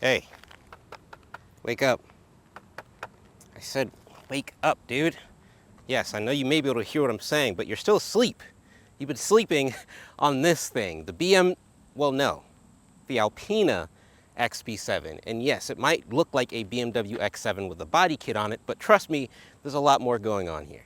Hey, wake up. I said, wake up, dude. Yes, I know you may be able to hear what I'm saying, but you're still asleep. You've been sleeping on this thing, the Alpina XB7. And yes, it might look like a BMW X7 with a body kit on it, but trust me, there's a lot more going on here.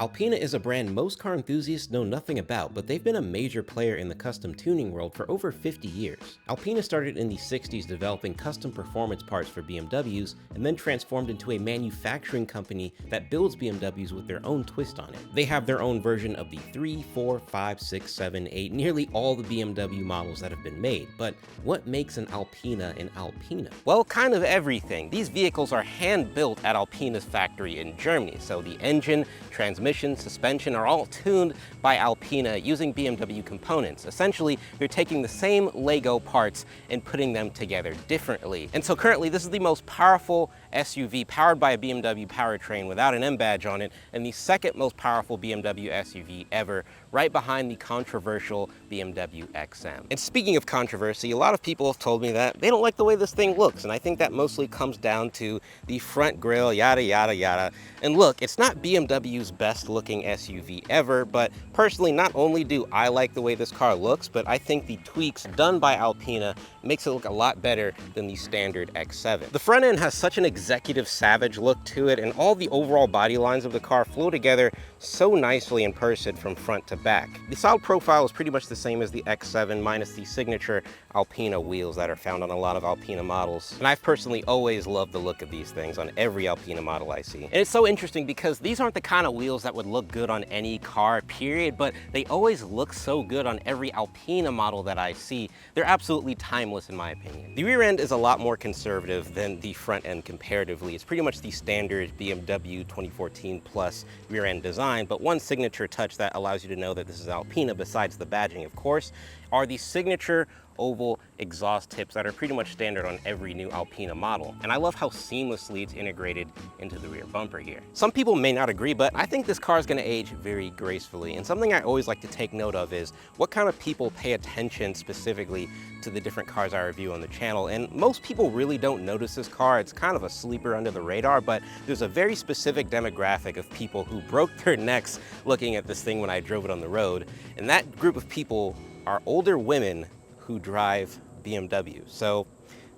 Alpina is a brand most car enthusiasts know nothing about, but they've been a major player in the custom tuning world for over 50 years. Alpina started in the 60s developing custom performance parts for BMWs, and then transformed into a manufacturing company that builds BMWs with their own twist on it. They have their own version of the 3, 4, 5, 6, 7, 8, nearly all the BMW models that have been made. But what makes an Alpina an Alpina? Well, kind of everything. These vehicles are hand-built at Alpina's factory in Germany, so the engine, transmission, suspension are all tuned by Alpina using BMW components. Essentially, they're taking the same Lego parts and putting them together differently. And so currently, this is the most powerful SUV powered by a BMW powertrain without an M badge on it, and the second most powerful BMW SUV ever, right behind the controversial BMW XM. And speaking of controversy, a lot of people have told me that they don't like the way this thing looks, and I think that mostly comes down to the front grille, yada, yada, yada. And look, it's not BMW's best looking SUV ever, but personally, not only do I like the way this car looks, but I think the tweaks done by Alpina makes it look a lot better than the standard X7. The front end has such an executive savage look to it, and all the overall body lines of the car flow together so nicely in person from front to back. The solid profile is pretty much the same as the X7 minus the signature Alpina wheels that are found on a lot of Alpina models. And I've personally always loved the look of these things on every Alpina model I see. And it's so interesting because these aren't the kind of wheels that would look good on any car, period, but they always look so good on every Alpina model that I see. They're absolutely timeless in my opinion. The rear end is a lot more conservative than the front end comparatively. It's pretty much the standard BMW 2014 Plus rear end design, but one signature touch that allows you to know that this is Alpina, besides the badging of course, are the signature oval exhaust tips that are pretty much standard on every new Alpina model. And I love how seamlessly it's integrated into the rear bumper here. Some people may not agree, but I think this car is gonna age very gracefully. And something I always like to take note of is what kind of people pay attention specifically to the different cars I review on the channel. And most people really don't notice this car. It's kind of a sleeper under the radar, but there's a very specific demographic of people who broke their necks looking at this thing when I drove it on the road. And that group of people are older women who drive BMW. So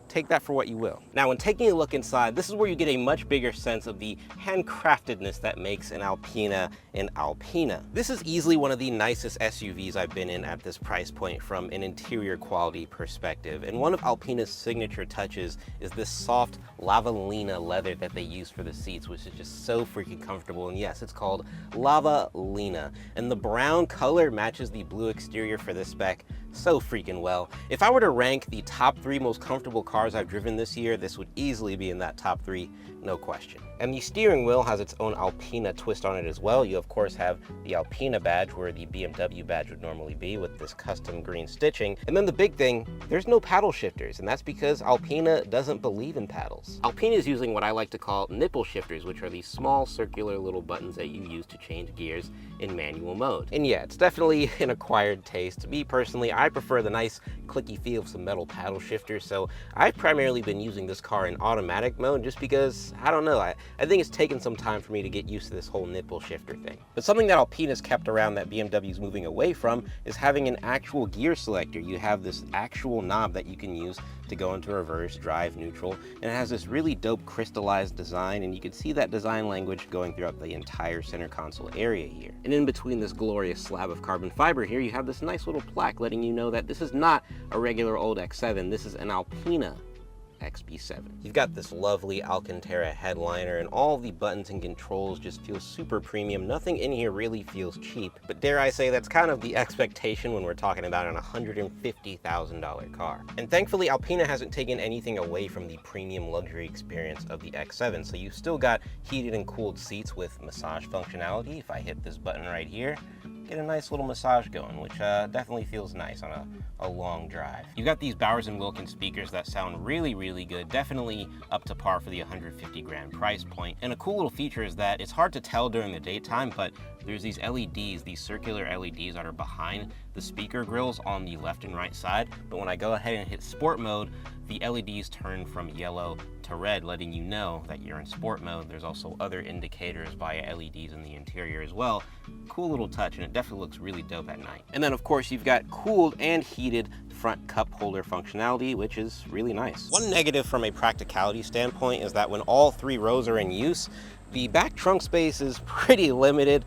take that for what you will. Now, when taking a look inside, this is where you get a much bigger sense of the handcraftedness that makes an Alpina an Alpina. This is easily one of the nicest SUVs I've been in at this price point from an interior quality perspective. And one of Alpina's signature touches is this soft Lavalina leather that they use for the seats, which is just so freaking comfortable. And yes, it's called Lavalina. And the brown color matches the blue exterior for this spec so freaking well. If I were to rank the top 3 most comfortable cars I've driven this year, this would easily be in that top 3, no question. And the steering wheel has its own Alpina twist on it as well. You of course have the Alpina badge where the BMW badge would normally be with this custom green stitching. And then the big thing, there's no paddle shifters, and that's because Alpina doesn't believe in paddles. Alpina is using what I like to call nipple shifters, which are these small circular little buttons that you use to change gears in manual mode. And yeah, it's definitely an acquired taste. Me personally, I prefer the nice clicky feel of some metal paddle shifters, so I've primarily been using this car in automatic mode just because, I don't know, I think it's taken some time for me to get used to this whole nipple shifter thing. But something that Alpina's kept around that BMW's moving away from is having an actual gear selector. You have this actual knob that you can use to go into reverse, drive, neutral, and it has this really dope crystallized design, and you can see that design language going throughout the entire center console area here. And in between this glorious slab of carbon fiber here, you have this nice little plaque letting you know that this is not a regular old X7, this is an Alpina XB7. You've got this lovely Alcantara headliner, and all the buttons and controls just feel super premium. Nothing in here really feels cheap, but dare I say that's kind of the expectation when we're talking about an $150,000 car. And thankfully, Alpina hasn't taken anything away from the premium luxury experience of the X7, so you've still got heated and cooled seats with massage functionality. If I hit this button right here, get a nice little massage going, which definitely feels nice on a long drive. You've got these Bowers & Wilkins speakers that sound really, really good, definitely up to par for the 150 grand price point. And a cool little feature is that it's hard to tell during the daytime, but there's these LEDs, these circular LEDs that are behind the speaker grills on the left and right side. But when I go ahead and hit sport mode, the LEDs turn from yellow to red, letting you know that you're in sport mode. There's also other indicators via LEDs in the interior as well. Cool little touch, and it definitely looks really dope at night. And then of course you've got cooled and heated front cup holder functionality, which is really nice. One negative from a practicality standpoint is that when all 3 rows are in use, the back trunk space is pretty limited.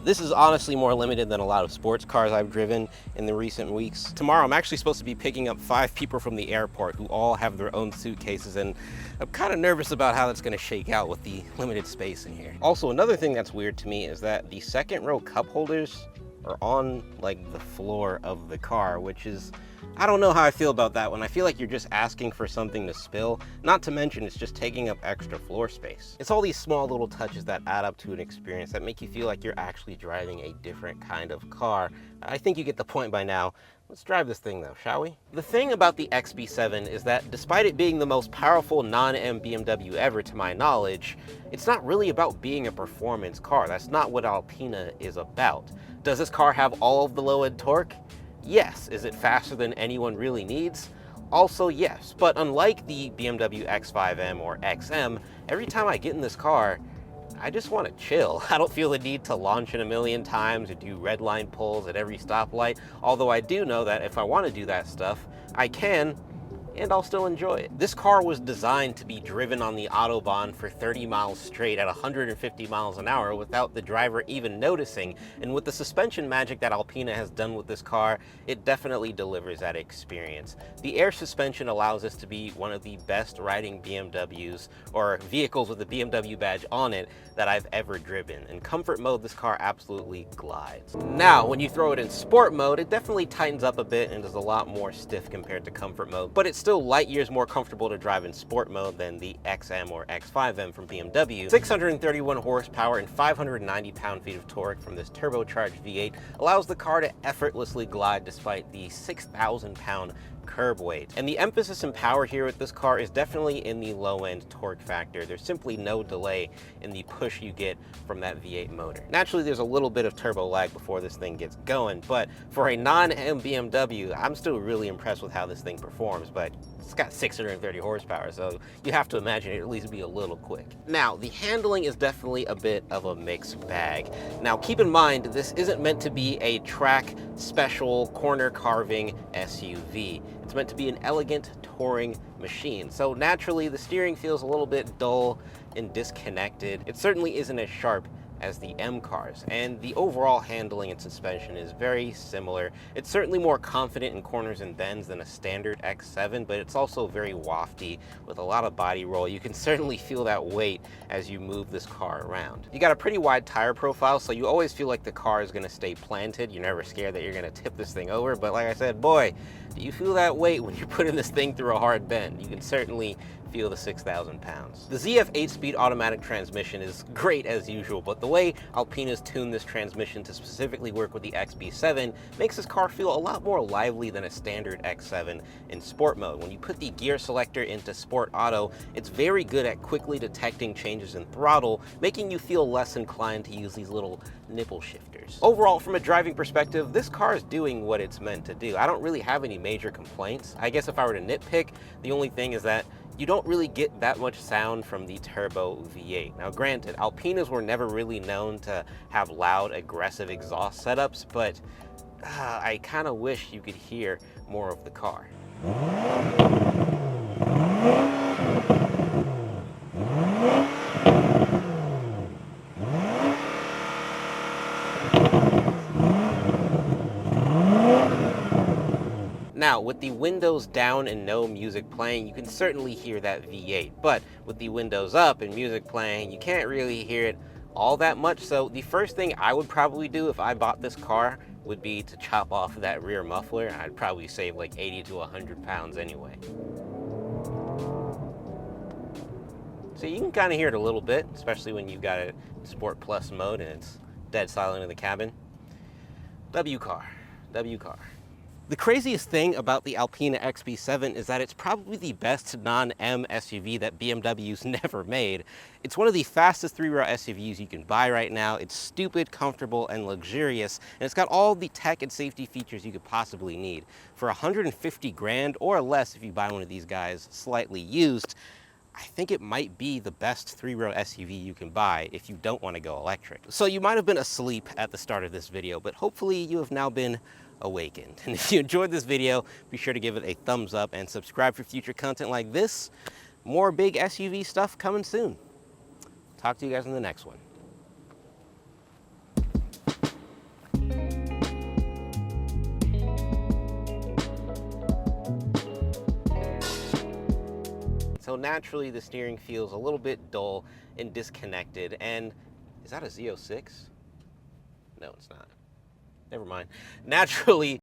This is honestly more limited than a lot of sports cars I've driven in the recent weeks. Tomorrow I'm actually supposed to be picking up 5 people from the airport who all have their own suitcases, and I'm kind of nervous about how that's going to shake out with the limited space in here. Also, another thing that's weird to me is that the second row cup holders are on like the floor of the car, which is, I don't know how I feel about that one. I feel like you're just asking for something to spill, not to mention it's just taking up extra floor space. It's all these small little touches that add up to an experience that make you feel like you're actually driving a different kind of car. I think you get the point by now. Let's drive this thing though, shall we? The thing about the XB7 is that despite it being the most powerful non-M BMW ever to my knowledge, it's not really about being a performance car. That's not what Alpina is about. Does this car have all of the low-end torque? Yes. Is it faster than anyone really needs? Also yes, but unlike the BMW X5M or XM, every time I get in this car, I just want to chill. I don't feel the need to launch it a million times or do red line pulls at every stoplight, although I do know that if I want to do that stuff, I can, and I'll still enjoy it. This car was designed to be driven on the Autobahn for 30 miles straight at 150 miles an hour without the driver even noticing, and with the suspension magic that Alpina has done with this car, it definitely delivers that experience. The air suspension allows this to be one of the best riding BMWs, or vehicles with a BMW badge on it, that I've ever driven. In comfort mode, this car absolutely glides. Now, when you throw it in sport mode, it definitely tightens up a bit and is a lot more stiff compared to comfort mode, but it's still light years more comfortable to drive in sport mode than the XM or X5M from BMW. 631 horsepower and 590 pound-feet of torque from this turbocharged V8 allows the car to effortlessly glide despite the 6,000 pound curb weight. And the emphasis in power here with this car is definitely in the low-end torque factor. There's simply no delay in the push you get from that V8 motor. Naturally, there's a little bit of turbo lag before this thing gets going, but for a non-M BMW, I'm still really impressed with how this thing performs, but it's got 630 horsepower, so you have to imagine it at least be a little quick. Now, the handling is definitely a bit of a mixed bag. Now, keep in mind, this isn't meant to be a track special corner carving SUV. It's meant to be an elegant touring machine. So naturally, the steering feels a little bit dull and disconnected. It certainly isn't as sharp as the M cars, and the overall handling and suspension is very similar. It's certainly more confident in corners and bends than a standard X7, but it's also very wafty with a lot of body roll. You can certainly feel that weight as you move this car around. You got a pretty wide tire profile, so you always feel like the car is going to stay planted. You're never scared that you're going to tip this thing over, but like I said, boy, do you feel that weight when you're putting this thing through a hard bend. You can certainly feel the 6,000 pounds. The ZF 8-speed automatic transmission is great as usual, but the way Alpina's tuned this transmission to specifically work with the XB7 makes this car feel a lot more lively than a standard X7 in sport mode. When you put the gear selector into Sport Auto, it's very good at quickly detecting changes in throttle, making you feel less inclined to use these little nipple shifters. Overall, from a driving perspective, this car is doing what it's meant to do. I don't really have any major complaints. I guess if I were to nitpick, the only thing is that you don't really get that much sound from the turbo V8. Now granted, Alpinas were never really known to have loud, aggressive exhaust setups, but I kind of wish you could hear more of the car. Now, with the windows down and no music playing, you can certainly hear that V8, but with the windows up and music playing, you can't really hear it all that much. So the first thing I would probably do if I bought this car would be to chop off that rear muffler. I'd probably save like 80 to 100 pounds anyway. So you can kind of hear it a little bit, especially when you've got it in Sport Plus mode and it's dead silent in the cabin. W car, W car. The craziest thing about the Alpina XB7 is that it's probably the best non-M SUV that BMW's never made. It's one of the fastest three-row SUVs you can buy right now. It's stupid, comfortable, and luxurious, and it's got all the tech and safety features you could possibly need. For 150 grand or less if you buy one of these guys slightly used, I think it might be the best three-row SUV you can buy if you don't want to go electric. So you might have been asleep at the start of this video, but hopefully you have now been awakened. And if you enjoyed this video, be sure to give it a thumbs up and subscribe for future content like this. More big SUV stuff coming soon. Talk to you guys in the next one. So naturally the steering feels a little bit dull and disconnected. And is that a Z06? No, it's not. Never mind. Naturally